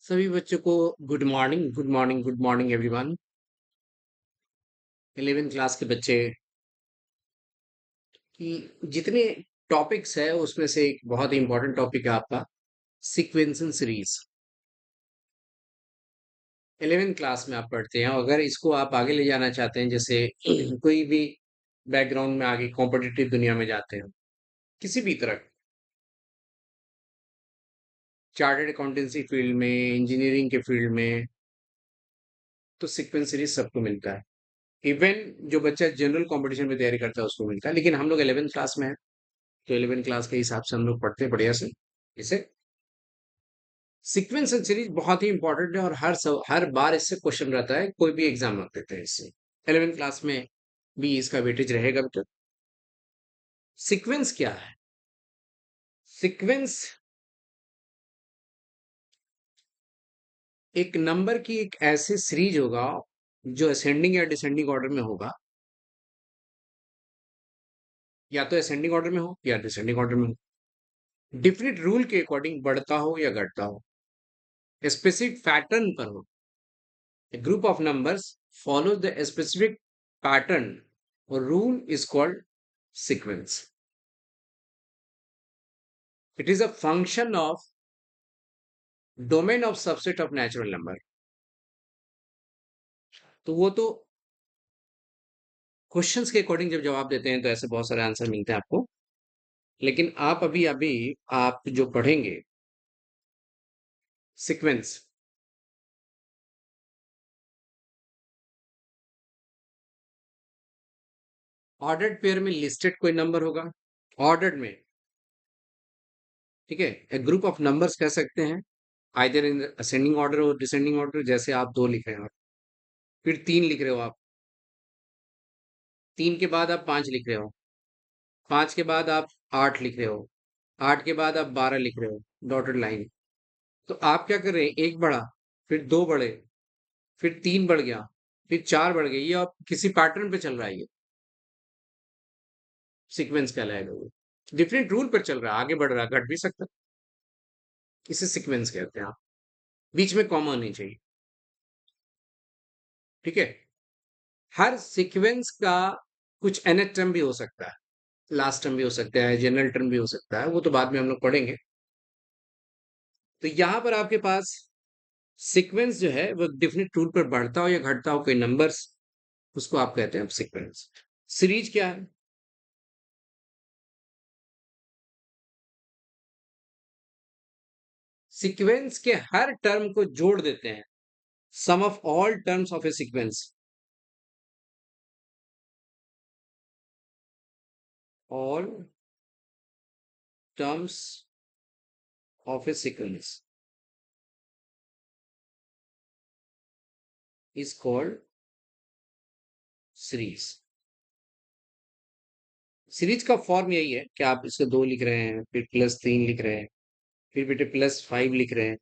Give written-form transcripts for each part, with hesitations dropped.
सभी बच्चों को good morning good morning good morning everyone. 11th class के बच्चे की जितने टॉपिक्स है उसमें से एक बहुत ही इंपॉर्टेंट टॉपिक है आपका सीक्वेंसिंग सीरीज। 11th क्लास में आप पढ़ते हैं, अगर इसको आप आगे ले जाना चाहते हैं, जैसे कोई भी बैकग्राउंड में आगे कॉम्पिटिटिव दुनिया में जाते हैं, किसी भी तरह चार्टर्ड अकाउंटेंसी फील्ड में, इंजीनियरिंग के फील्ड में, तो सीक्वेंस सीरीज सबको मिलता है। इवन जो बच्चा जनरल कंपटीशन में तैयारी करता है उसको मिलता है, लेकिन हम लोग 11th क्लास में हैं, तो 11th क्लास के हिसाब से हम लोग पढ़ते हैं बढ़िया से इसे। सीक्वेंस एंड सीरीज बहुत ही इंपॉर्टेंट है और हर बार इससे क्वेश्चन रहता है, कोई भी एग्जाम आप देते हैं इससे। 11th क्लास में भी इसका वेटेज रहेगा बेटा। सीक्वेंस क्या है? सीक्वेंस एक नंबर की एक ऐसी सीरीज होगा जो असेंडिंग या डिसेंडिंग ऑर्डर में होगा, या तो असेंडिंग ऑर्डर में हो या डिसेंडिंग ऑर्डर में हो, डिफरेंट रूल के अकॉर्डिंग बढ़ता हो या घटता हो, स्पेसिफिक पैटर्न पर हो। A group of numbers follows the specific pattern or rule is called sequence. It is a function of domain of subset of natural number. तो वो तो क्वेश्चंस के अकॉर्डिंग जब जवाब देते हैं तो ऐसे बहुत सारे आंसर मिलते हैं आपको, लेकिन आप अभी अभी आप जो पढ़ेंगे सीक्वेंस, ऑर्डर्ड पेयर में लिस्टेड कोई नंबर होगा, ऑर्डर्ड में, ठीक है। एक ग्रुप ऑफ नंबर्स कह सकते हैं, आइदर इन असेंडिंग ऑर्डर और डिसेंडिंग ऑर्डर। जैसे आप 2 लिख रहे हो, फिर 3 लिख रहे हो आप, 3 के बाद आप 5 लिख रहे हो, 5 के बाद आप 8 लिख रहे हो, 8 के बाद आप 12 लिख रहे हो, डॉटेड लाइन। तो आप क्या कर रहे हैं, एक बढ़ा, फिर 2 बढ़े, फिर 3 बढ़ गया, फिर 4 बढ़ गए, ये आप किसी पैटर्न पे चल रहा है, ये सीक्वेंस कहलाएगा। वो डिफरेंट रूल पर चल रहा है, आगे बढ़ रहा है, घट भी सकता है, इसे सीक्वेंस कहते हैं। आप बीच में कॉमा नहीं चाहिए, ठीक है। हर सीक्वेंस का कुछ nth टर्म भी हो सकता है, लास्ट टर्म भी हो सकता है, जनरल टर्म भी हो सकता है, वो तो बाद में हम लोग पढ़ेंगे। तो यहां पर आपके पास सीक्वेंस जो है वो डिफरेंट रूल पर बढ़ता हो या घटता हो कोई नंबर्स, उसको आप कहते हैं सीक्वेंस। सीरीज क्या है? सीक्वेंस के हर टर्म को जोड़ देते हैं, sum of all terms of a sequence, all terms of a sequence is called series. Series का फॉर्म यही है कि आप इसको 2 लिख रहे हैं, फिर +3 लिख रहे हैं, फिर बेटे +5 लिख रहे हैं,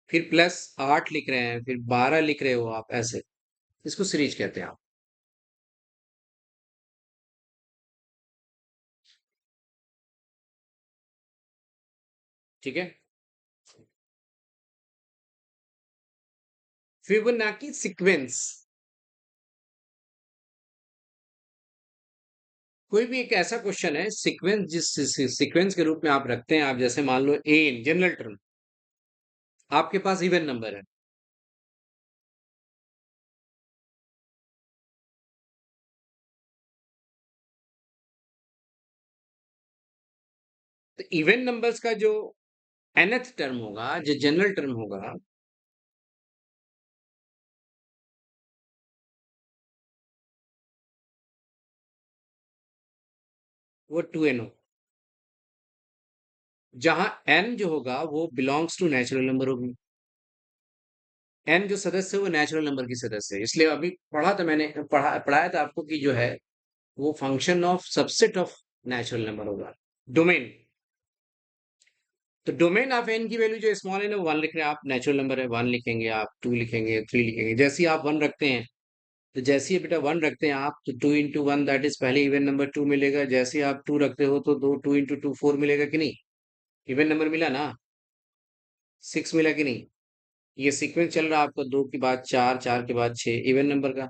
फिर +8 लिख रहे हैं, फिर 12 लिख रहे हो आप, ऐसे इसको सीरीज कहते हैं आप, ठीक है। फिबोनाची सीक्वेंस कोई भी एक ऐसा क्वेश्चन है, सीक्वेंस जिस सीक्वेंस के रूप में आप रखते हैं, आप जैसे मान लो एन जनरल टर्म, आपके पास इवन नंबर है, तो इवन नंबर्स का जो nth टर्म होगा, जो जनरल टर्म होगा, वो 2n हो, जहां n जो होगा वो बिलोंग्स टू नेचुरल नंबर होगी। n जो सदस्य है वो नेचुरल नंबर की सदस्य है, इसलिए अभी पढ़ा था मैंने, पढ़ाया था आपको कि जो है वो function of subset of natural number होगा, डोमेन। तो डोमेन ऑफ एन की वैल्यू जो स्मॉल एन है वो 1 लिख रहे हैं आप, नेचुरल नंबर है, 1 लिखेंगे आप, 2 लिखेंगे, 3 लिखेंगे। जैसे ही आप 1 रखते हैं, तो जैसे ही बेटा 1 रखते हैं आप, तो 2 into 1 दैट इज पहले इवन नंबर 2 मिलेगा। जैसे ही आप 2 रखते हो तो 2 into 2 4 मिलेगा कि नहीं, इवन नंबर मिला ना, 6 मिला कि नहीं। ये सीक्वेंस चल रहा है आपका 2 के बाद 4, 4 के बाद 6 इवन नंबर का।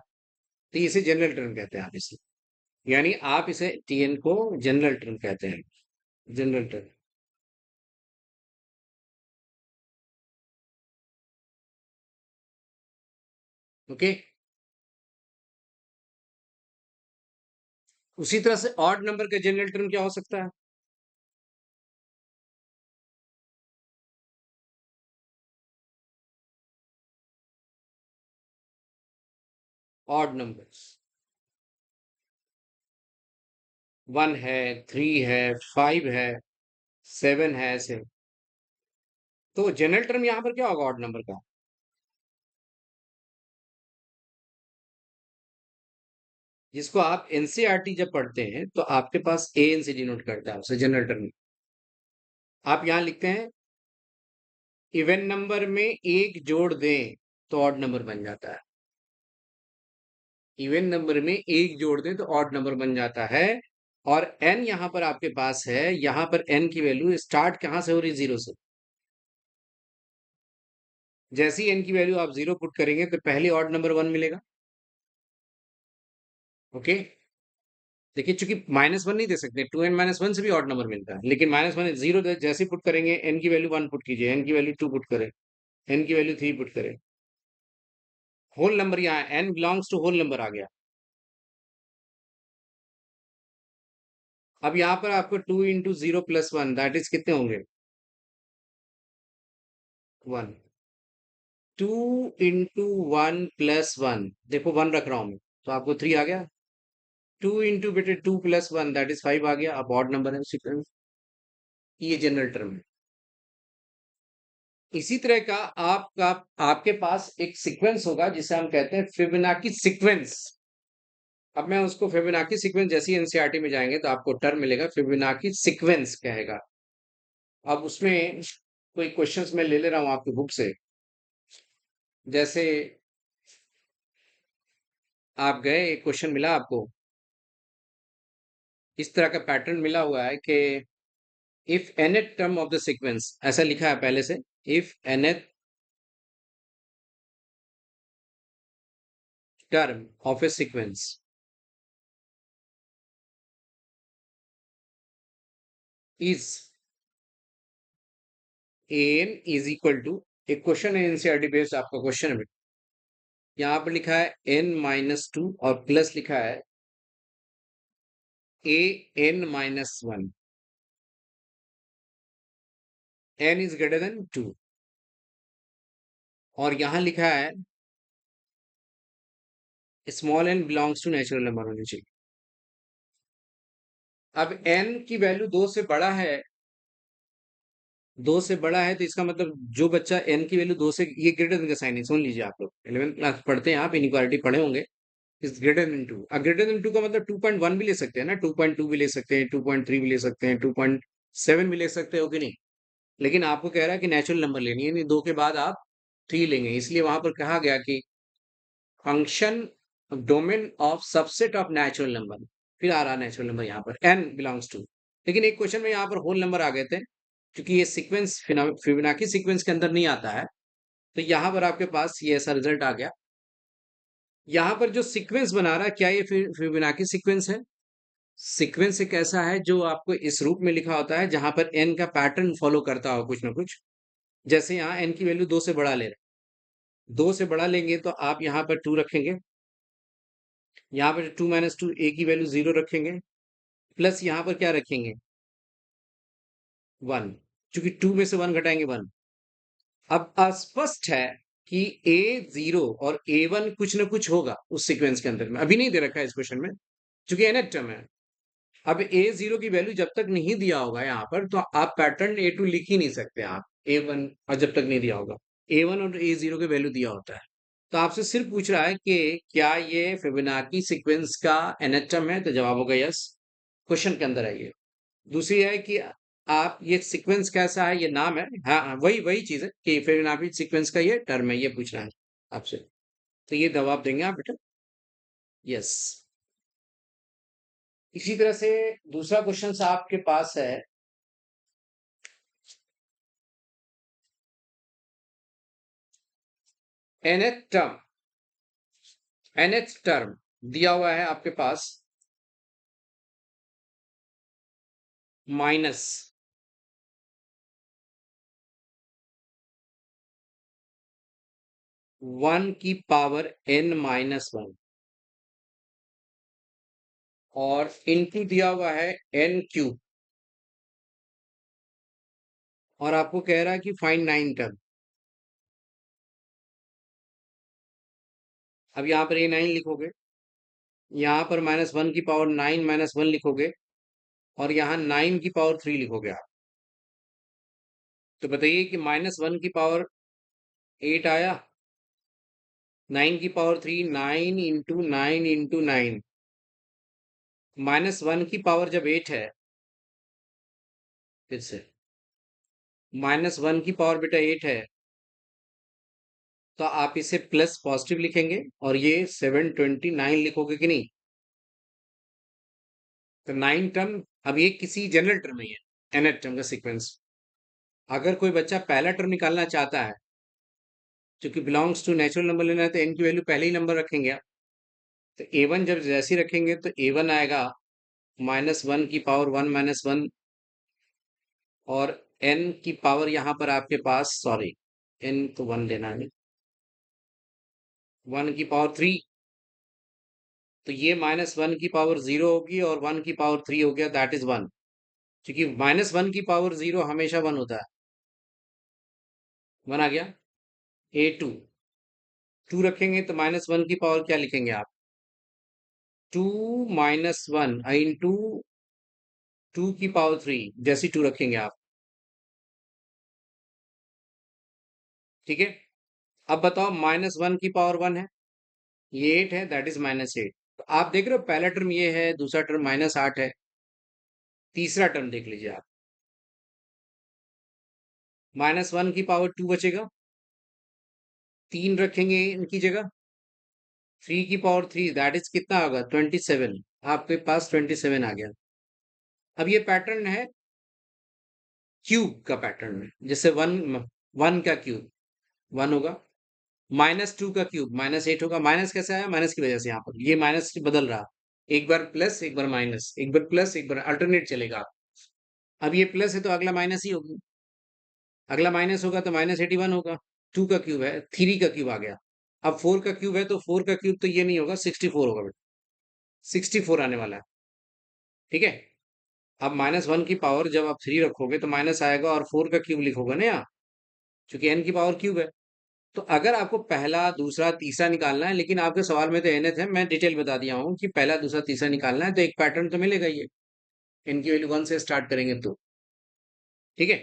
तो इसे जनरल टर्म कहते हैं आप इसे। यानी आप इसे टीएन को जनरल टर्म कहते हैं। General term. ओके। उसी तरह से ऑड नंबर का जनरल टर्म क्या हो सकता है? Odd numbers. 1 है, 3 है, 5 है, 7 है, ऐसे। तो जनरल टर्म यहाँ पर क्या होगा ऑड नंबर का? जिसको आप एनसीईआरटी जब पढ़ते हैं तो आपके पास एन से डिनोट करता है उसे जनरल टर्म। आप यहाँ लिखते हैं इवन नंबर में एक जोड़ दें तो ऑड नंबर बन जाता है। इवन नंबर में एक जोड़ दें तो ऑड नंबर बन जाता है। और एन यहाँ पर आपके पास है, यहाँ पर एन की वैल्यू स्टार्ट कहाँ से हो रही? जीरो से। जैसे ही एन की वैल्यू आप जीरो पुट करेंगे तो पहले ऑड नंबर वन मिलेगा। ओके। देखिए चूंकि माइनस वन नहीं दे सकते, टू एन माइनस वन से भी ऑड नंबर मिलता है, लेकिन माइनस वन जीरो जैसे पुट करेंगे एन की वैल्यू वन पुट कीजिए, एन की वैल्यू टू पुट करें, एन की वैल्यू थ्री पुट करें, होल नंबर यहाँ n belongs to whole number आ गया। अब यहाँ पर आपको two into zero plus one that is कितने होंगे? One. Two into one plus one, देखो वन रख रहा हूं मैं, तो आपको थ्री आ गया। टू इंटू बेटे two plus one that is five आ गया। अब ऑड नंबर है उसी तरह। ये जनरल टर्म है। इसी तरह का आपका आपके पास एक सीक्वेंस होगा जिसे हम कहते हैं फिबोनाची सीक्वेंस। अब मैं उसको फिबोनाची सीक्वेंस, जैसी एनसीईआरटी में जाएंगे तो आपको टर्म मिलेगा फिबोनाची सीक्वेंस कहेगा। अब उसमें कोई क्वेश्चंस मैं ले ले रहा हूं आपकी बुक से। जैसे आप गए, एक क्वेश्चन मिला आपको, इस तरह का पैटर्न मिला हुआ है कि if nth term of the sequence, ऐसा लिखा है पहले से, if nth term of a sequence is an is equal to, एक क्वेश्चन है एनसीईआरटी बेस्ड आपका क्वेश्चन है, यहाँ पर लिखा है n माइनस टू और प्लस लिखा है a n minus one, n is greater than two, और यहाँ लिखा है small n belongs to natural number होनी चाहिए। अब n की वैल्यू दो से बड़ा है, दो से बड़ा है तो इसका मतलब जो बच्चा n की वैल्यू दो से, ये ग्रेटर देन का साइन है, सुन लीजिए, आप लोग 11th क्लास पढ़ते हैं, आप इनइक्वालिटी पढ़े होंगे। इज ग्रेटर देन टू, अब ग्रेटर देन टू का मतलब 2.1 भी ले सकते हैं ना, 2.2 भी ले सकते हैं, 2.3 भी ले सकते हैं, 2.7 भी ले सकते हो कि नहीं। लेकिन आपको कह रहा है कि नेचुरल नंबर लेनी है, नहीं दो के बाद आप थ्री लेंगे, इसलिए वहां पर कहा गया कि function domain of subset of natural number, फिर आ रहा नेचुरल नंबर यहाँ पर n बिलोंग्स टू। लेकिन एक क्वेश्चन में यहाँ पर होल नंबर आ गए थे, क्योंकि ये सीक्वेंस फिबोनाची सीक्वेंस के अंदर नहीं आता है, तो यहाँ पर आपके पास ये ऐसा रिजल्ट आ गया। यहाँ पर जो सीक्वेंस बना रहा है, क्या ये फिबोनाची सीक्वेंस है? सीक्वेंस एक ऐसा है जो आपको इस रूप में लिखा होता है जहां पर n का पैटर्न फॉलो करता हो कुछ ना कुछ। जैसे यहाँ n की वैल्यू दो से बड़ा ले रहे हैं, दो से बड़ा लेंगे तो आप यहाँ पर टू रखेंगे, यहाँ पर टू माइनस टू, ए की वैल्यू जीरो रखेंगे, प्लस यहाँ पर क्या रखेंगे? वन, क्योंकि टू में से वन घटाएंगे वन। अब अस्पष्ट है कि ए जीरो और ए वन कुछ ना कुछ होगा उस सीक्वेंस के अंदर में, अभी नहीं दे रखा है इस क्वेश्चन में, क्योंकि एन टर्म है। अब ए जीरो की वैल्यू जब तक नहीं दिया होगा यहाँ पर, तो आप पैटर्न ए टू लिख ही नहीं सकते आप, ए वन, और जब तक नहीं दिया होगा, ए वन और ए जीरो के वैल्यू दिया होता है। तो आपसे सिर्फ पूछ रहा है कि क्या ये फिबोनाची सीक्वेंस का एनएचएम है, तो जवाब होगा यस, क्वेश्चन के अंदर है ये। दूसरी है कि आप ये सीक्वेंस कैसा है, ये नाम है, हाँ हाँ, वही वही चीज है कि फिबोनाची सीक्वेंस का ये टर्म है, ये पूछ रहा है आपसे, तो ये जवाब देंगे आप बेटा, यस। इसी तरह से दूसरा क्वेश्चन आपके पास है, nth टर्म, nth टर्म दिया हुआ है आपके पास माइनस 1 की पावर n माइनस 1 और इनटू दिया हुआ है n क्यूब, और आपको कह रहा है कि फाइंड 9 टर्म। अब यहाँ पर a9 लिखोगे, यहाँ पर -1 की पावर 9 माइनस 1 लिखोगे, और यहाँ 9 की पावर 3 लिखोगे आप। तो बताइए कि -1 की पावर 8 आया, 9 की पावर 3, 9 इंटू 9 इंटू 9, -1 की पावर जब 8 है, फिर से -1 की पावर बेटा 8 है, तो आप इसे प्लस पॉजिटिव लिखेंगे और ये 729 लिखोगे कि नहीं। तो 9 टर्म, अब ये किसी जनरल टर्म में है, nth टर्म का सीक्वेंस। अगर कोई बच्चा पहला टर्म निकालना चाहता है, क्योंकि बिलोंग्स टू नेचुरल नंबर लेना है, तो n की वैल्यू पहले ही नंबर रखेंगे आप। तो a1 जब जैसी रखेंगे तो a1 आएगा -1 की पावर 1 माइनस 1, और n की पावर यहाँ पर आपके पास, सॉरी n तो 1 लेना है, 1 की पावर 3, तो ये -1 की पावर 0 होगी और 1 की पावर 3 हो गया, दैट इज 1। क्योंकि -1 की पावर 0 हमेशा 1 होता है। 1 आ गया। a2, 2 रखेंगे तो -1 की पावर क्या लिखेंगे आप, 2 माइनस 1 इंटू 2 की पावर 3, जैसी 2 रखेंगे आप। ठीक है। अब बताओ -1 की पावर 1 है, ये 8 है, दैट इज -8। तो आप देख रहे हो पहला टर्म ये है, दूसरा टर्म -8 है, तीसरा टर्म देख लीजिए आप, -1 की पावर 2 बचेगा, 3 रखेंगे इनकी जगह, 3 की पावर 3, दैट इज कितना होगा, 27। आपके पास 27 आ गया। अब ये पैटर्न है क्यूब का पैटर्न है, जैसे 1 का क्यूब 1 होगा, -2 का क्यूब -8 होगा। माइनस कैसे आया, माइनस की वजह से, यहाँ पर ये माइनस बदल रहा, एक बार प्लस एक बार माइनस, एक बार प्लस एक बार अल्टरनेट चलेगा। अब ये प्लस है तो अगला माइनस ही होगी, अगला माइनस होगा तो -81 होगा। 2 का क्यूब है, 3 का क्यूब आ गया। अब 4 का क्यूब है तो 4 का क्यूब तो ये नहीं होगा, 64 होगा बेटा, 64 आने वाला है। ठीक है। अब -1 की पावर जब आप 3 रखोगे तो माइनस आएगा, और 4 का क्यूब लिखोगे ना यहाँ, क्योंकि n की पावर क्यूब है। तो अगर आपको पहला दूसरा तीसरा निकालना है, लेकिन आपके सवाल में तो nth है, मैं डिटेल बता दिया हूँ कि पहला दूसरा तीसरा निकालना है, तो एक पैटर्न तो मिलेगा ये, n की वैल्यू 1 से स्टार्ट करेंगे तो। ठीक है।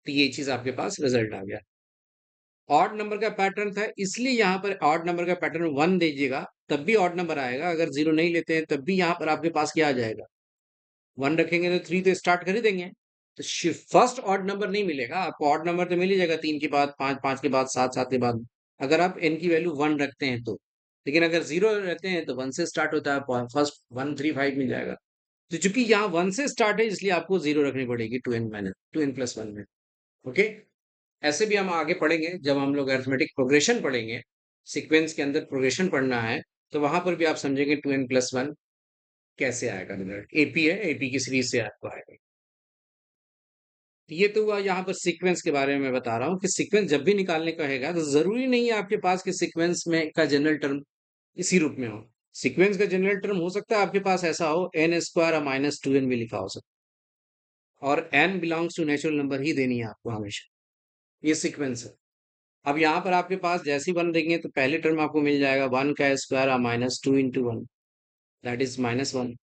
तो ये चीज आपके पास रिजल्ट आ गया। ऑड नंबर का पैटर्न था, इसलिए यहाँ पर ऑड नंबर का पैटर्न 1 दीजिएगा, तब भी ऑड नंबर आएगा। अगर 0 नहीं लेते हैं तब भी यहाँ पर आपके पास क्या आ जाएगा, 1 रखेंगे तो 3 तो स्टार्ट कर ही देंगे। तो फर्स्ट ऑड नंबर नहीं मिलेगा आपको, ऑड नंबर तो मिल ही जाएगा 3 के बाद 5, 5 के बाद 7, 7 के बाद, अगर आप n की वैल्यू 1 रखते हैं तो। लेकिन अगर 0 रहते हैं तो 1 से स्टार्ट होता है, फर्स्ट 135 मिल जाएगा। तो चूंकि यहाँ 1 से स्टार्ट है, इसलिए आपको 0 रखनी पड़ेगी 2n+1 में। ओके। ऐसे भी हम आगे पढ़ेंगे, जब हम लोग अरिथमेटिक प्रोग्रेशन पढ़ेंगे, सीक्वेंस के अंदर प्रोग्रेशन पढ़ना है, तो वहां पर भी आप समझेंगे 2n+1 कैसे आएगा रिजल्ट। एपी है, एपी की सीरीज से आपको आएगा। ये तो हुआ यहाँ पर सीक्वेंस के बारे में मैं बता रहा हूँ कि सीक्वेंस जब भी निकालने का हैगा तो जरूरी नहीं है आपके पास कि सीक्वेंस में का जनरल टर्म इसी रूप में हो। सीक्वेंस का जनरल टर्म हो सकता है आपके पास ऐसा हो, n² -2n भी लिखा हो सकता है, और n belongs to natural number ही देनी है आपको हमेशा। ये सीक्वेंस है। अब यहाँ पर आपके पास जैसी 1 देंगे तो पहले टर्म आपको मिल जाएगा 1 का स्क्वायर -2 इंटू 1, दैट इज -1।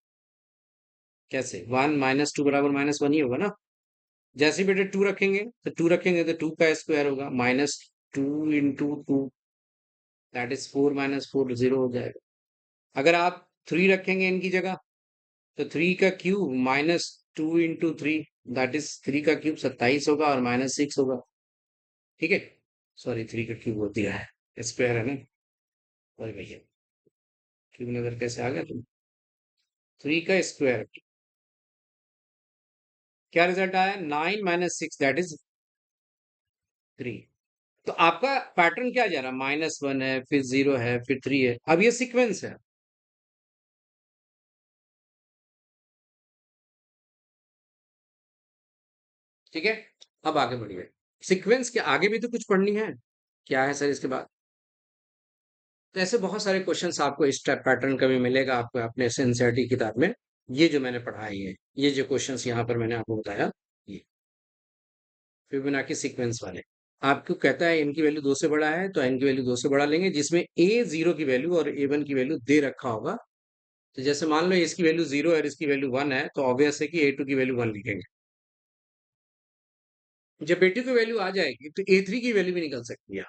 कैसे, 1 -2 बराबर -1 ही होगा ना। जैसे बेटे 2 रखेंगे तो 2 रखेंगे तो 2 का स्क्वायर होगा, -2 इंटू 2, दैट इज 4 -4, 0 हो जाएगा। अगर आप 3 रखेंगे इनकी जगह, तो 3 का क्यूब -2 इंटू 3, दैट इज 3 का क्यूब 27 होगा और -6 होगा। ठीक है। सॉरी, 3 का क्यूब हो दिया है, स्क्वायर है ना, सॉरी भैया, क्यूब नजर कैसे आ गया तुम। 3 का स्क्वायर, क्या रिजल्ट आया, 9 -6 दैट इज 3। तो आपका पैटर्न क्या जा रहा है? -1 है, फिर 0 है, फिर 3 है। अब ये सीक्वेंस है। ठीक है? अब आगे बढ़िए। सीक्वेंस के आगे भी तो कुछ पढ़नी है। क्या है सर इसके बाद? तो ऐसे बहुत सारे क्वेश्चंस आपको इस टाइप पैटर्न का भी मिलेगा आपको अपने एनसीईआरटी किताब में। ये जो मैंने पढ़ाई है, ये जो क्वेश्चंस यहाँ पर मैंने आपको बताया, ये फिबोनाची सीक्वेंस वाले। आपको कहता है n की वैल्यू 2 से बड़ा है, तो n की वैल्यू 2 से बड़ा लेंगे, जिसमें a 0 की वैल्यू और a1 की वैल्यू दे रखा होगा। तो जैसे मान लो इसकी वैल्यू 0 है और इसकी वैल्यू 1 है, तो ऑब्वियस है कि a2 की वैल्यू 1 लिखेंगे। जब a2 की वैल्यू आ जाएगी, तो a3 की वैल्यू भी निकल सकती है।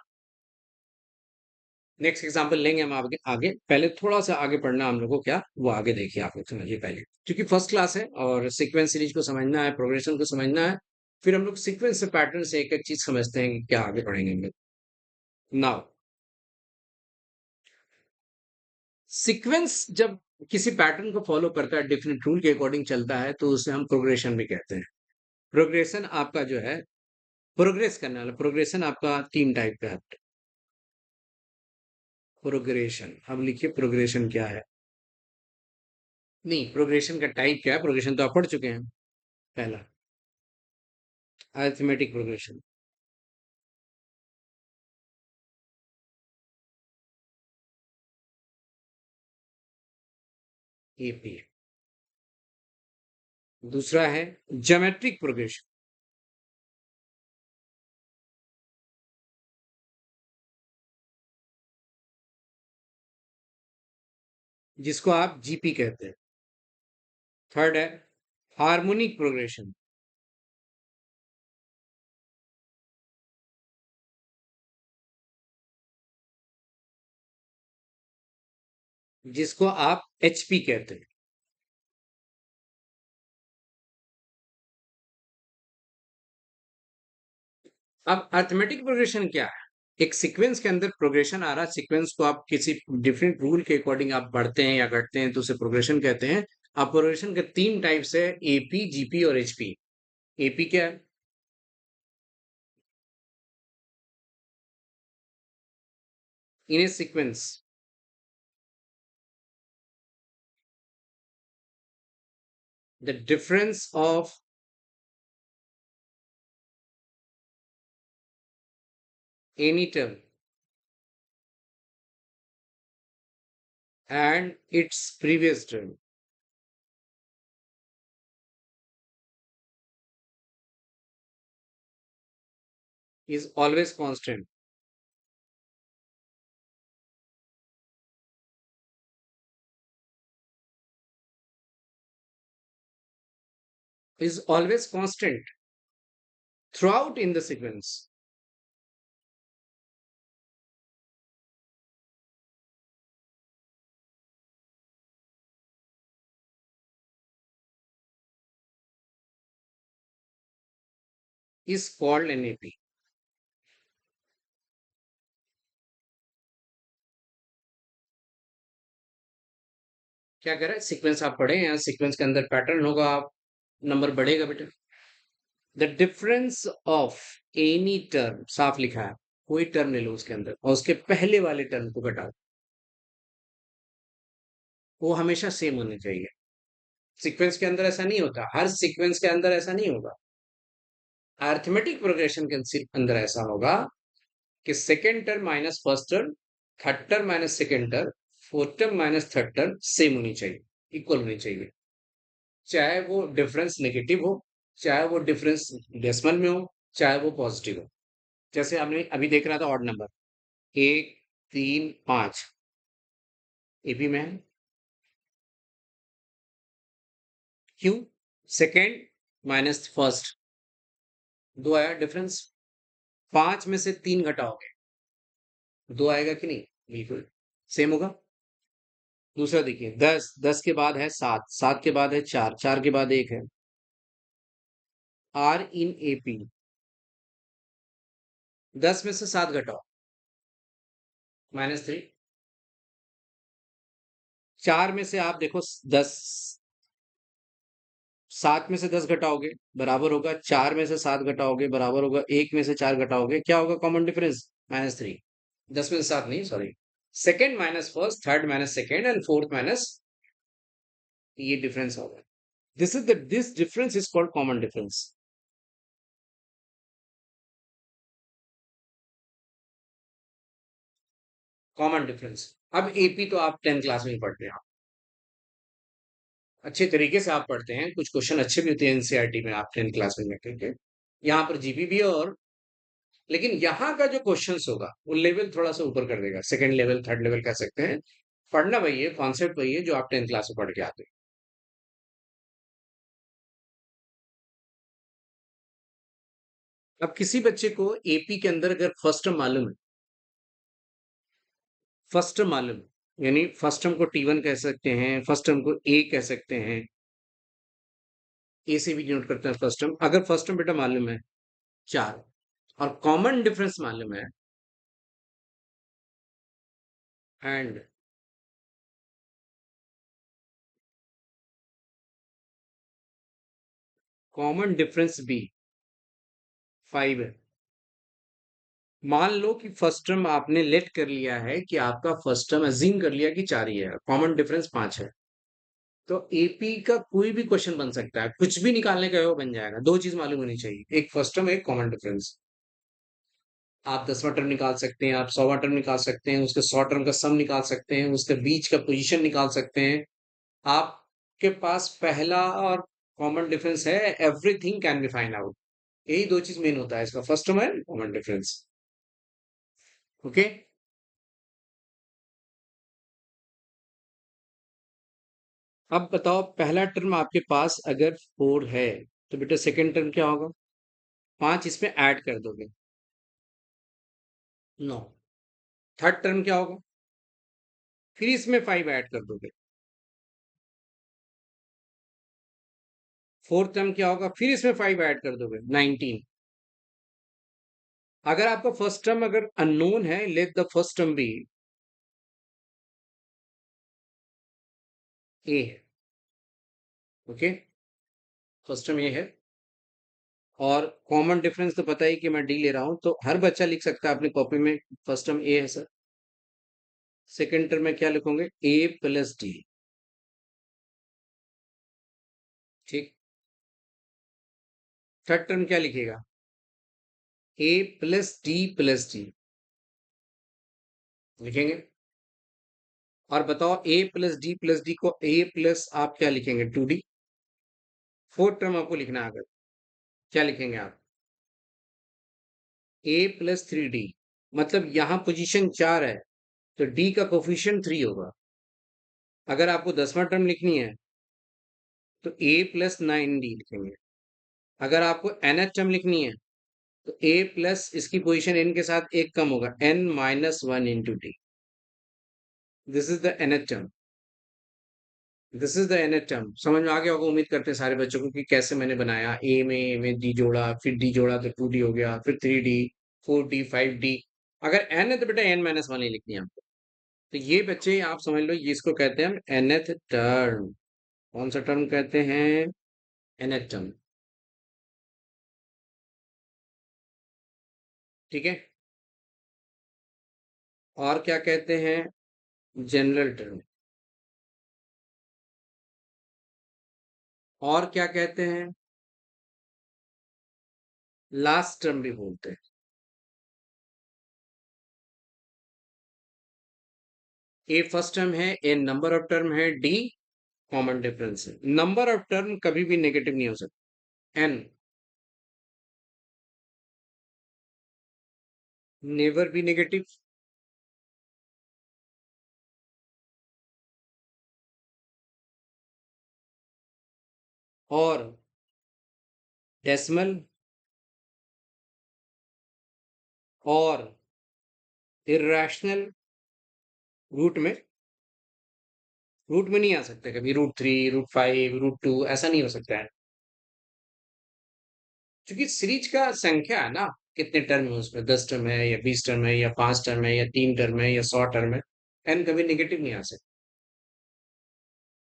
नेक्स्ट एग्जांपल लेंगे हम आगे आगे। पहले थोड़ा सा आगे पढ़ना हम लोग को, क्या वो आगे देखिए, आप लोग समझिए पहले, क्योंकि फर्स्ट क्लास है और सीक्वेंस सीरीज को समझना है, प्रोग्रेशन को समझना है। फिर हम लोग सीक्वेंस से पैटर्न से एक एक चीज समझते हैं कि क्या आगे पढ़ेंगे हम लोग। नाउ सीक्वेंस जब किसी पैटर्न को फॉलो करता है, डिफरेंट रूल के अकॉर्डिंग चलता है, तो उसे हम प्रोग्रेशन भी कहते हैं। प्रोग्रेशन आपका जो है, प्रोग्रेस करने वाला प्रोग्रेशन आपका 3 टाइप का है। प्रोग्रेशन, अब लिखिए प्रोग्रेशन क्या है। नहीं, प्रोग्रेशन का टाइप क्या है, प्रोग्रेशन तो आप पढ़ चुके हैं। पहला अरिथमेटिक प्रोग्रेशन, एपी। दूसरा है ज्योमेट्रिक प्रोग्रेशन, जिसको आप जीपी कहते हैं। थर्ड है हार्मोनिक प्रोग्रेशन, जिसको आप एचपी कहते हैं। अब अरिथमेटिक प्रोग्रेशन क्या है? एक सीक्वेंस के अंदर प्रोग्रेशन आ रहा है, सीक्वेंस को आप किसी डिफरेंट रूल के अकॉर्डिंग आप बढ़ते हैं या घटते हैं, तो उसे प्रोग्रेशन कहते हैं। अब प्रोग्रेशन के 3 टाइप्स है, एपी, जीपी और एचपी। एपी क्या है? In a sequence the difference of any term and its previous term is always constant. Is always constant throughout in the sequence. Is called NAP. क्या कह रहा है? Sequence आप पढ़े हैं, सीक्वेंस के अंदर पैटर्न होगा, आप नंबर बढ़ेगा बेटा। The difference of any term, साफ लिखा है, कोई टर्म ले लो उसके अंदर और उसके पहले वाले टर्म को घटाओ, वो हमेशा सेम होने चाहिए। सीक्वेंस के अंदर ऐसा नहीं होता, हर सीक्वेंस के अंदर ऐसा नहीं होगा। अरिथमेटिक प्रोग्रेशन के अंदर ऐसा होगा कि second term minus first term, third term minus second term, fourth term minus third term same होनी चाहिए, इक्वल होनी चाहिए। चाहे वो डिफरेंस नेगेटिव हो, चाहे वो डिफरेंस डेसिमल में हो, चाहे वो पॉजिटिव हो। जैसे हमने अभी देख रहा था ऑड नंबर 1, 3, 5 एपी में है। क्यों? सेकेंड माइनस फर्स्ट, 2 आया डिफरेंस। 5 में से 3 घटाओगे, 2 आएगा कि नहीं? बिल्कुल सेम होगा। दूसरा देखिए, 10 के बाद है 7, 7 के बाद है 4, 4 के बाद 1 है। आर इन एपी, 10 में से 7 घटाओ, -3। 4 में से आप देखो 10, 7 में से 10 घटाओगे बराबर होगा 4 में से 7 घटाओगे बराबर होगा 1 में से 4 घटाओगे, क्या होगा कॉमन डिफरेंस? -3। 10 में से 7 नहीं, sorry, second minus first, third minus second and fourth minus, ये डिफरेंस होगा। This difference is called common difference. Common difference. अब एपी तो आप 10th क्लास में ही पढ़ते हैं, अच्छे तरीके से आप पढ़ते हैं, कुछ क्वेश्चन अच्छे भी होते हैं एनसीईआरटी में, आप 10th क्लास में बैठे के, यहाँ पर जीपी भी है, और लेकिन यहाँ का जो क्वेश्चंस होगा वो लेवल थोड़ा सा ऊपर कर देगा, सेकंड लेवल थर्ड लेवल कह सकते हैं। पढ़ना वही है, कॉन्सेप्ट वही है जो आप 10th क्लास में पढ़ के आते हैं। अब किसी बच्चे को एपी के अंदर अगर फर्स्ट टर्म मालूम है, फर्स्ट टर्म मालूम है, यानी फर्स्ट टर्म को टी वन कह सकते हैं, फर्स्ट टर्म को ए कह सकते हैं, ए से भी नोट करते हैं फर्स्ट टर्म, अगर फर्स्ट टर्म बेटा मालूम है 4 और कॉमन डिफरेंस मालूम है, एंड कॉमन डिफरेंस भी 5 है, मान लो कि फर्स्ट टर्म आपने लेट कर लिया है कि आपका फर्स्ट टर्म अज्यूम कर लिया कि 4 ही है, कॉमन डिफरेंस 5 है, तो एपी का कोई भी क्वेश्चन बन सकता है, कुछ भी निकालने का है वो बन जाएगा। दो चीज मालूम होनी चाहिए, एक फर्स्ट टर्म, एक कॉमन डिफरेंस। आप 10वां टर्म निकाल सकते हैं, आप 100वां टर्म निकाल सकते हैं, उसके 100 टर्म का सम निकाल सकते हैं, उसके बीच का पोजीशन निकाल सकते हैं। आपके पास पहला और कॉमन डिफरेंस है, everything can be find out. यही दो चीज मेन होता है इसका, फर्स्ट टर्म है कॉमन डिफरेंस। ओके। अब बताओ, पहला टर्म आपके पास अगर 4 है तो बेटा सेकंड टर्म क्या होगा? 5 इसमें ऐड कर दोगे, 9। थर्ड टर्म क्या होगा? फिर इसमें 5 ऐड कर दोगे। फोर्थ टर्म क्या होगा? फिर इसमें 5 ऐड कर दोगे, 19। अगर आपका फर्स्ट टर्म अगर अननोन है, let the first term be a है। ओके, फर्स्ट टर्म ये है, और कॉमन डिफरेंस तो पता ही कि मैं डी ले रहा हूं, तो हर बच्चा लिख सकता है अपनी कॉपी में, फर्स्ट टर्म ए है सर, सेकंड टर्म में क्या लिखोगे? ए प्लस डी। ठीक। थर्ड टर्म क्या लिखेगा? ए प्लस डी लिखेंगे। और बताओ, ए प्लस डी को ए प्लस आप क्या लिखेंगे? 2D। फोर्थ टर्म आपको लिखना है, अगर क्या लिखेंगे आप? ए प्लस 3D। मतलब यहां पोजीशन 4 है, तो डी का कोफिशिएंट 3 होगा। अगर आपको 10वां टर्म लिखनी है तो ए प्लस 9D लिखेंगे। अगर आपको nth टर्म लिखनी है तो ए प्लस इसकी पोजीशन n के साथ एक कम होगा, n-1 into D. This is the nth term, this is the nth term. समझ में आ गया होगा, उम्मीद करते हैं सारे बच्चों को, कि कैसे मैंने बनाया। ए में डी जोड़ा, फिर डी जोड़ा तो 2D हो गया, फिर 3D, 4D, 5D। अगर n है तो बेटा n-1 ही लिखनी है आपको। तो ये बच्चे आप समझ लो, ये इसको कहते हैं हम nth टर्म। कौन सा टर्म कहते हैं? nth term. ठीक है। और क्या कहते हैं? General term. और क्या कहते हैं? लास्ट टर्म भी बोलते हैं। ए फर्स्ट टर्म है, ए नंबर ऑफ टर्म है, डी कॉमन डिफरेंस है। नंबर ऑफ टर्म कभी भी नेगेटिव नहीं हो सकता, एन नेवर बी नेगेटिव। और डेसिमल और इरेशनल रूट में नहीं आ सकते कभी, √3, √5, √2 ऐसा नहीं हो सकता है, क्योंकि सीरीज का संख्या है ना, कितने टर्म है उसमें, 10 टर्म है या 20 टर्म है या 5 टर्म है या 3 टर्म है या 100 टर्म है, एन कभी नेगेटिव नहीं आ सकता।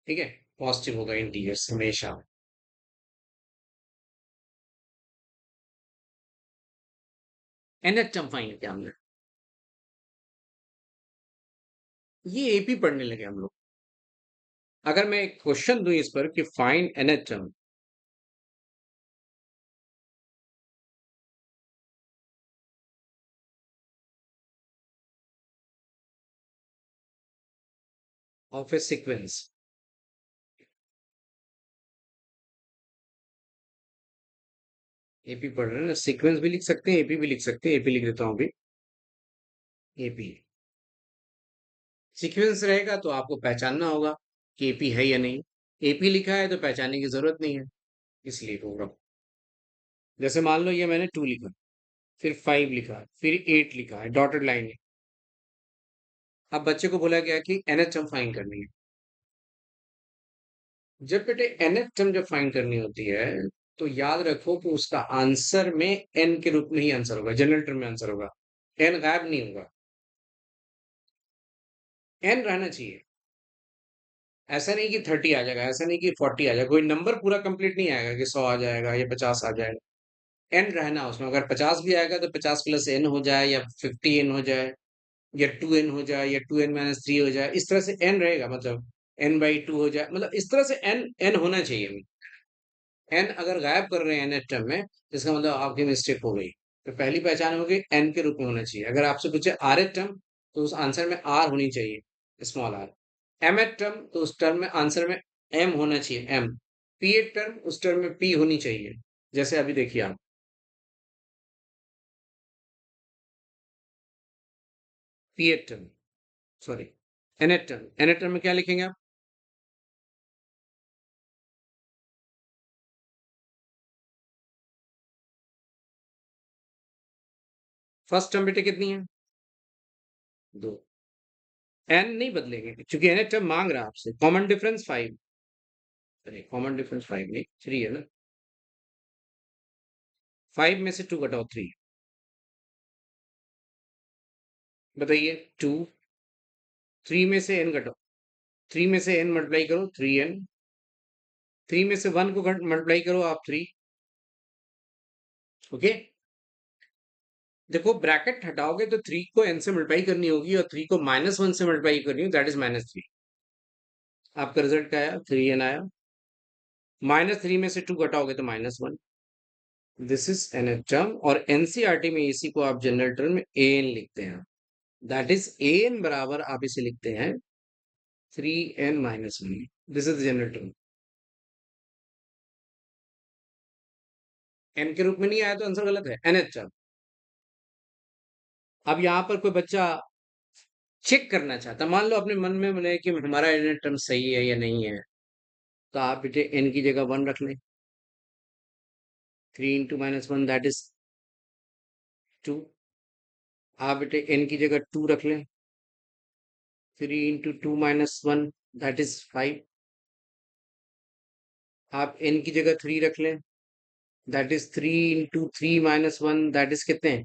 ठीक है, पॉजिटिव होगा इंटीजर्स हमेशा। एनएच टर्म फाइंड किया हमने। ये एपी पढ़ने लगे हम लोग। अगर मैं एक क्वेश्चन दूं इस पर कि find nth term of a sequence, AP पढ़ रहे हैं ना, सीक्वेंस भी लिख सकते हैं, एपी भी लिख सकते हैं। एपी लिख देता हूँ अभी, एपी। सीक्वेंस रहेगा तो आपको पहचानना होगा कि एपी है या नहीं। एपी लिखा है तो पहचानने की जरूरत नहीं है, इसलिए बोल रहा हूँ। जैसे मान लो ये मैंने 2 लिखा, फिर 5 लिखा, फिर 8 लिखा है, डॉटेड लाइन है। अब बच्चे को बोला गया कि एनएचएम फाइंड करनी है। जब बेटे एनएचएम जब फाइंड करनी होती है, तो याद रखो कि उसका आंसर में एन के रूप में ही आंसर होगा, जनरल टर्म में आंसर होगा। एन गायब नहीं होगा, एन रहना चाहिए। ऐसा नहीं कि 30 आ जाएगा, ऐसा नहीं कि 40 आ जाएगा, कोई नंबर पूरा कंप्लीट नहीं आएगा कि 100 आ जाएगा या 50 आ जाएगा। एन रहना उसमें, अगर 50 भी आएगा तो 50 प्लस एन हो जाए, या 50 एन हो जाए, या 2 एन हो जाए, या 2 n-3 हो जाए। इस तरह से एन रहेगा, मतलब n/2 हो जाए, मतलब इस तरह से एन एन होना चाहिए। एन अगर गायब कर रहे हैं एन टर्म में, इसका मतलब आपकी मिस्टेक हो गई। तो पहली पहचान होगी एन के रूप में होना चाहिए। अगर आपसे पूछे आर एच टर्म, तो उस आंसर में आर होनी चाहिए, small r. M th term, तो उस टर्म में आंसर में एम होना चाहिए, एम। पी एच टर्म, उस टर्म में पी होनी चाहिए। जैसे अभी देखिए आप, p th term, sorry, n th term, n th term में क्या लिखेंगे आप? फर्स्ट टर्म बेटे कितनी है? दो। एन नहीं बदलेंगे क्योंकि एन एच टर्म मांग रहा है आपसे। कॉमन डिफरेंस 5, अरे कॉमन डिफरेंस 5 नहीं, 3 है ना। 5 में से 2 घटाओ, 3। बताइए, 2। 3 में से n घटाओ, 3 में से n मल्टीप्लाई करो, 3n। 3 में से 1 को मल्टीप्लाई करो आप, 3। ओके। देखो ब्रैकेट हटाओगे तो 3 को n से मल्टीप्लाई करनी होगी, और 3 को -1 से मल्टीप्लाई करनी होगी, दैट इज -3। आपका रिजल्ट क्या आया? 3n आया। -3 में से 2 घटाओगे तो -1। दिस इज एन टर्म, और एनसीईआरटी में इसी को आप जनरल टर्म में an लिखते हैं। दैट इज an बराबर आप इसे लिखते हैं 3n-1। This is general term. n के रूप में नहीं आया तो आंसर गलत है, nth टर्म। अब यहाँ पर कोई बच्चा चेक करना चाहता, मान लो अपने मन में बने कि हमारा यूनिट टर्म सही है या नहीं है, तो आप बेटे n की जगह 1 रख लें। 3 इंटू -1 दैट इज 2। आप बेटे n की जगह 2 रख लें। 3 इंटू 2-1 दैट इज 5। आप n की जगह 3 रख लें, that is 3 into 3-1 that is कितने?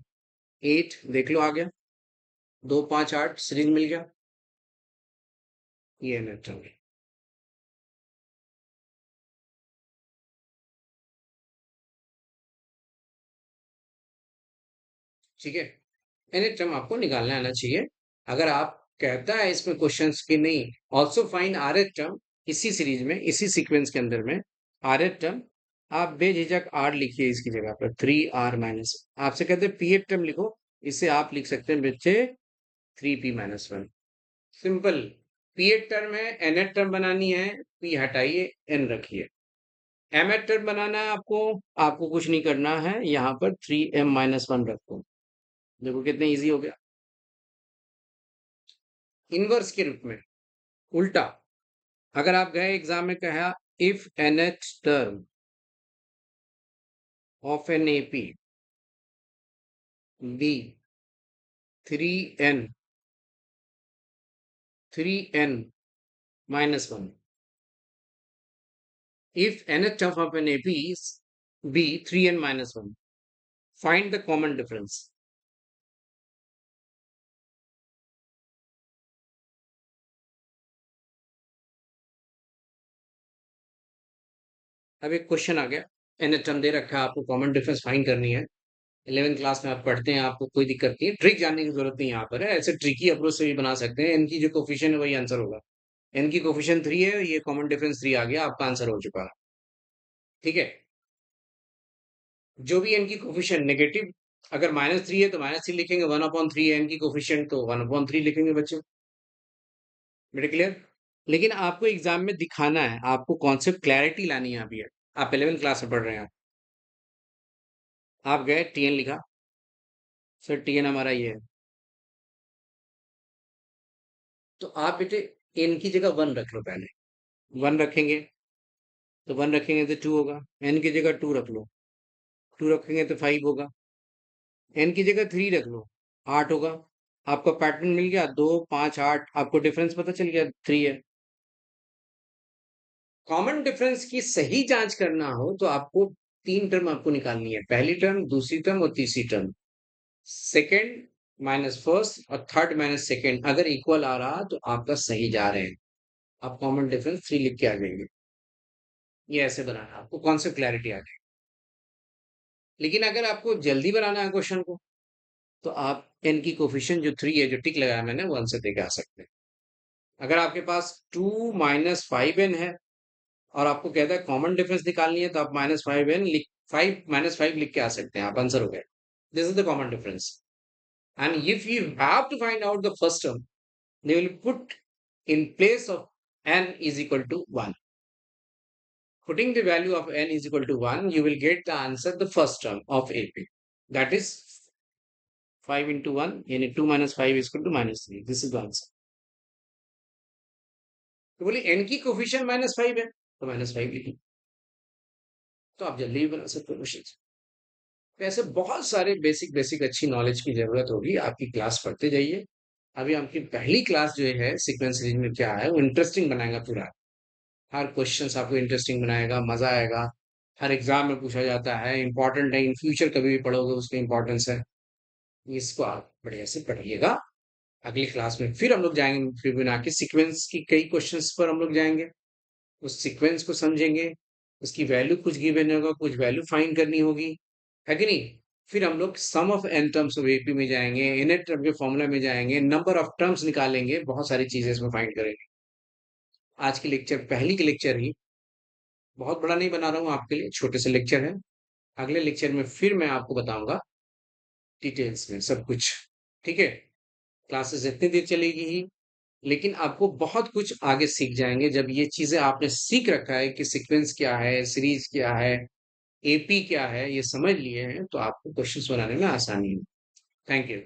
8। देख लो आ गया, 2 5 8 सीरीज मिल गया। ये यूनिट टर्म, ठीक है। एनी टर्म आपको निकालना आना चाहिए। अगर आप कहता है इसमें क्वेश्चंस की नहीं, also find R H term, इसी सीरीज में इसी सीक्वेंस के अंदर में आर एच टर्म, आप बेझिझक आर लिखिए इसकी जगह पर, 3r-। आपसे कहते हैं पी एच टर्म लिखो, इसे आप लिख सकते हैं बच्चे 3p-1। Simple. P th term है, एन एच टर्म बनानी है, पी हटाइए, एन रखिए। एम एच टर्म बनाना है आपको, आपको कुछ नहीं करना है, यहाँ पर 3m-1 रखो। देखो कितने इजी हो गया, इनवर्स के रूप में, उल्टा। अगर आप गए एग्जाम में कहा if n th term of an AP be 3n 3n-1, if nh of an AP is b 3n-1, find the common difference। अब एक क्वेश्चन आ गया, एनएच टर्म दे रखा है आपको, कॉमन डिफरेंस फाइंड करनी है। 11th क्लास में आप पढ़ते हैं, आपको कोई दिक्कत नहीं है, ट्रिक जानने की जरूरत नहीं यहाँ पर है, ऐसे ट्रिकी अप्रोच से भी बना सकते हैं। एन की जो कोफिशिएंट है वही आंसर होगा। एन की कोफिशिएंट 3 है, ये कॉमन डिफरेंस 3 आ गया, आपका आंसर हो चुका है। ठीक है, जो भी एन की कोफिशिएंट नेगेटिव, अगर -3 है तो -3 लिखेंगे, 1/3 है एन की कोफिशिएंट तो 1/3 लिखेंगे बच्चों। बेटे क्लियर? लेकिन आपको एग्जाम में दिखाना है, आपको कॉन्सेप्ट क्लैरिटी लानी है अभी। आप 11th क्लास में पढ़ रहे हैं, आप गए टीएन लिखा, सर टीएन हमारा ये है, तो आप बेटे एन की जगह 1 रख लो पहले। 1 रखेंगे तो 1 रखेंगे तो 2 होगा, एन की जगह 2 रख लो, 2 रखेंगे तो 5 होगा, एन की जगह 3 रख लो, 8 होगा। आपका पैटर्न मिल गया, 2 5 8, आपको डिफरेंस पता चल गया 3 है। कॉमन डिफरेंस की सही जांच करना हो तो आपको 3 टर्म आपको निकालनी है, पहली टर्म, दूसरी टर्म और तीसरी टर्म। सेकंड माइनस फर्स्ट और थर्ड माइनस सेकंड अगर इक्वल आ रहा तो आपका सही जा रहे हैं, आप कॉमन डिफरेंस 3 लिख के आ जाएंगे। ये ऐसे बनाना, आपको कॉन्सेप्ट क्लैरिटी आ जाएगी। लेकिन अगर आपको जल्दी बनाना है क्वेश्चन को, तो आप एन की कोफिशिएंट जो 3 है, जो टिक लगाया मैंने, 1 से देके आ सकते हैं। अगर आपके पास 2 -5n है और आपको कहता है कॉमन डिफरेंस निकालनी है, तो आप -5n लिख, 5 -5 लिख के आ सकते हैं, आप आंसर हो गए। This is the common difference. And if you have to find out the first term, they will put in place of n is equal to 1. Putting the value of n is equal to 1, you will get the answer, the first term of AP. That is 5 into 1, yani 2 minus 5 is equal to -3. This is the answer. तो बोले n की coefficient -5 है, तो -5 लिखिए, तो आप जल्दी भी बना सकते हो क्वेश्चन। तो ऐसे बहुत सारे बेसिक बेसिक अच्छी नॉलेज की जरूरत होगी, आपकी क्लास पढ़ते जाइए। अभी आपकी पहली क्लास जो है सीक्वेंस सीरीज में क्या है, वो इंटरेस्टिंग बनाएगा पूरा। हर क्वेश्चंस आपको इंटरेस्टिंग बनाएगा, मजा आएगा। हर एग्जाम में पूछा जाता है, इंपॉर्टेंट है, इन फ्यूचर कभी भी पढ़ोगे उसकी इंपॉर्टेंस है। इसको आप बढ़िया से पढ़िएगा। अगली क्लास में फिर हम लोग जाएंगे फिबोनाची सीक्वेंस की कई क्वेश्चंस पर हम लोग जाएंगे, उस सीक्वेंस को समझेंगे, उसकी वैल्यू कुछ गिवन होगा, कुछ वैल्यू फाइंड करनी होगी, है कि नहीं। फिर हम लोग sum of n terms of AP में जाएंगे, इनर टर्म के फॉर्मूला में जाएंगे, नंबर ऑफ टर्म्स निकालेंगे, बहुत सारी चीजें इसमें फाइंड करेंगे। आज की लेक्चर, पहली की लेक्चर ही, बहुत बड़ा नहीं बना रहा हूँ आपके लिए, छोटे से लेक्चर है। अगले लेक्चर में फिर मैं आपको बताऊंगा डिटेल्स में सब कुछ। ठीक है, क्लासेस इतनी देर चलेगी ही, लेकिन आपको बहुत कुछ आगे सीख जाएंगे जब ये चीजें आपने सीख रखा है कि सीक्वेंस क्या है, सीरीज क्या है, एपी क्या है, ये समझ लिए हैं तो आपको क्वेश्चंस बनाने में आसानी है। Thank you.